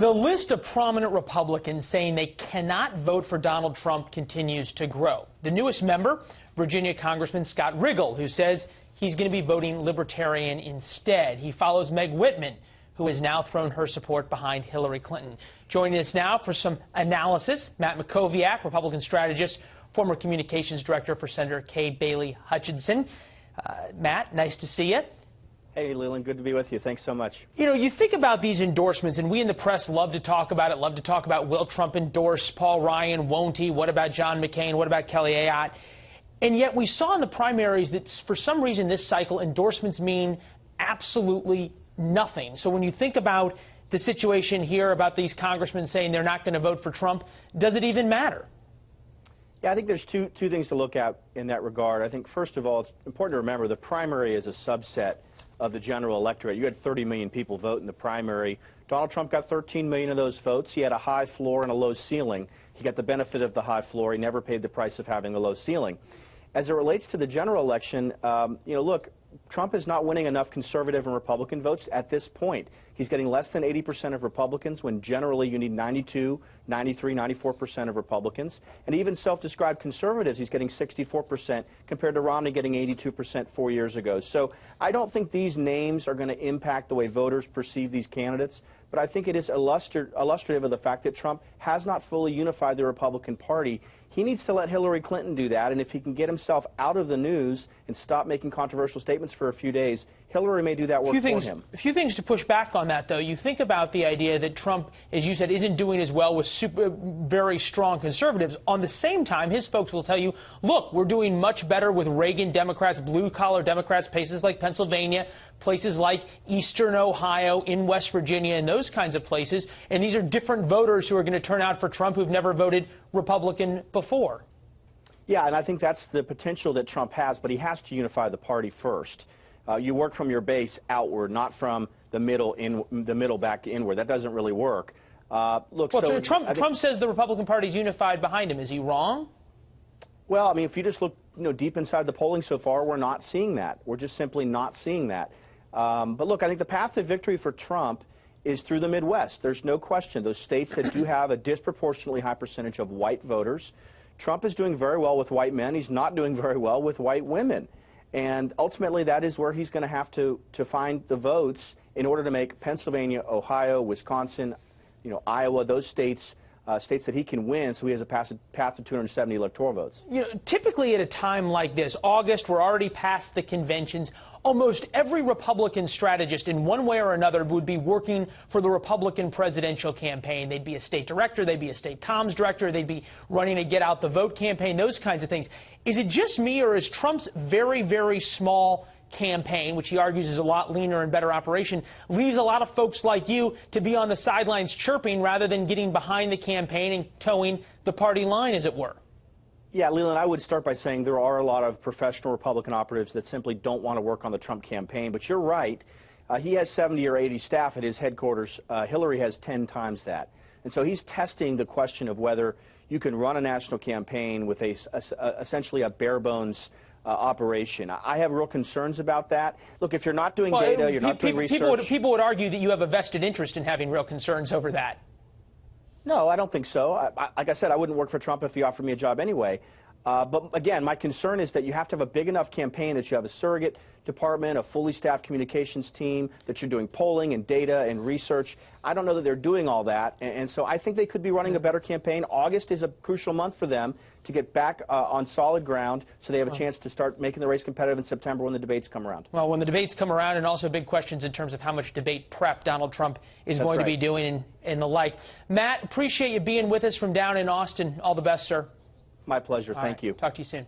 The list of prominent Republicans saying they cannot vote for Donald Trump continues to grow. The newest member, Virginia Congressman Scott Riggle, who says he's going to be voting Libertarian instead. He follows Meg Whitman, who has now thrown her support behind Hillary Clinton. Joining us now for some analysis, Matt Mackowiak, Republican strategist, former communications director for Senator Kay Bailey Hutchinson. Matt, nice to see you. Hey, Leland, good to be with you. Thanks so much. You know, you think about these endorsements, and we in the press love to talk about it, love to talk about will Trump endorse Paul Ryan, won't he? What about John McCain? What about Kelly Ayotte? And yet we saw in the primaries that for some reason this cycle, endorsements mean absolutely nothing. So when you think about the situation here about these congressmen saying they're not going to vote for Trump, does it even matter? Yeah, I think there's two things to look at in that regard. I think, first of all, it's important to remember the primary is a subset of the general electorate. You had 30 million people vote in the primary. Donald Trump got 13 million of those votes. He had a high floor and a low ceiling. He got the benefit of the high floor. He never paid the price of having a low ceiling. As it relates to the general election, look, Trump is not winning enough conservative and Republican votes at this point. He's getting less than 80% of Republicans when generally you need 92, 93, 94% of Republicans. And even self-described conservatives, he's getting 64% compared to Romney getting 82% 4 years ago. So I don't think these names are going to impact the way voters perceive these candidates. But I think it is illustrative of the fact that Trump has not fully unified the Republican Party. He needs to let Hillary Clinton do that, and if he can get himself out of the news and stop making controversial statements for a few days, Hillary may do that work for him. A few things to push back on that, though. You think about the idea that Trump, as you said, isn't doing as well with very strong conservatives. On the same time, his folks will tell you, look, we're doing much better with Reagan Democrats, blue-collar Democrats, places like Pennsylvania, places like eastern Ohio, in West Virginia, and those kinds of places. And these are different voters who are going to turn out for Trump who've never voted Republican before. Yeah, and I think that's the potential that Trump has, but he has to unify the party first. You work from your base outward, not from the middle back inward. That doesn't really work. Look, well, so Trump says the Republican Party is unified behind him. Is he wrong? Well, I mean, if you just look deep inside the polling so far, we're not seeing that. We're just simply not seeing that. But look, I think the path to victory for Trump is through the Midwest. There's no question. Those states that do have a disproportionately high percentage of white voters. Trump is doing very well with white men. He's not doing very well with white women. And ultimately, that is where he's going to have to find the votes in order to make Pennsylvania, Ohio, Wisconsin, Iowa, those states that he can win, so he has a path to 270 electoral votes. Typically at a time like this, August, we're already past the conventions. Almost every Republican strategist in one way or another would be working for the Republican presidential campaign. They'd be a state director, they'd be a state comms director, they'd be running a get out the vote campaign, those kinds of things. Is it just me, or is Trump's very, very small campaign, which he argues is a lot leaner and better operation, leaves a lot of folks like you to be on the sidelines chirping rather than getting behind the campaign and towing the party line, as it were? Yeah, Leland, I would start by saying there are a lot of professional Republican operatives that simply don't want to work on the Trump campaign. But you're right. He has 70 or 80 staff at his headquarters. Hillary has 10 times that. And so he's testing the question of whether you can run a national campaign with essentially a bare-bones operation. I have real concerns about that. Look, if you're not doing data, you're not doing research. People would argue that you have a vested interest in having real concerns over that. No, I don't think so. Like I said, I wouldn't work for Trump if he offered me a job anyway. But again, my concern is that you have to have a big enough campaign that you have a surrogate department, a fully staffed communications team, that you're doing polling and data and research. I don't know that they're doing all that. And so I think they could be running a better campaign. August is a crucial month for them to get back on solid ground so they have a chance to start making the race competitive in September when the debates come around. Well, when the debates come around, and also big questions in terms of how much debate prep Donald Trump is going to be doing and the like. Matt, appreciate you being with us from down in Austin. All the best, sir. My pleasure. Thank you. Talk to you soon.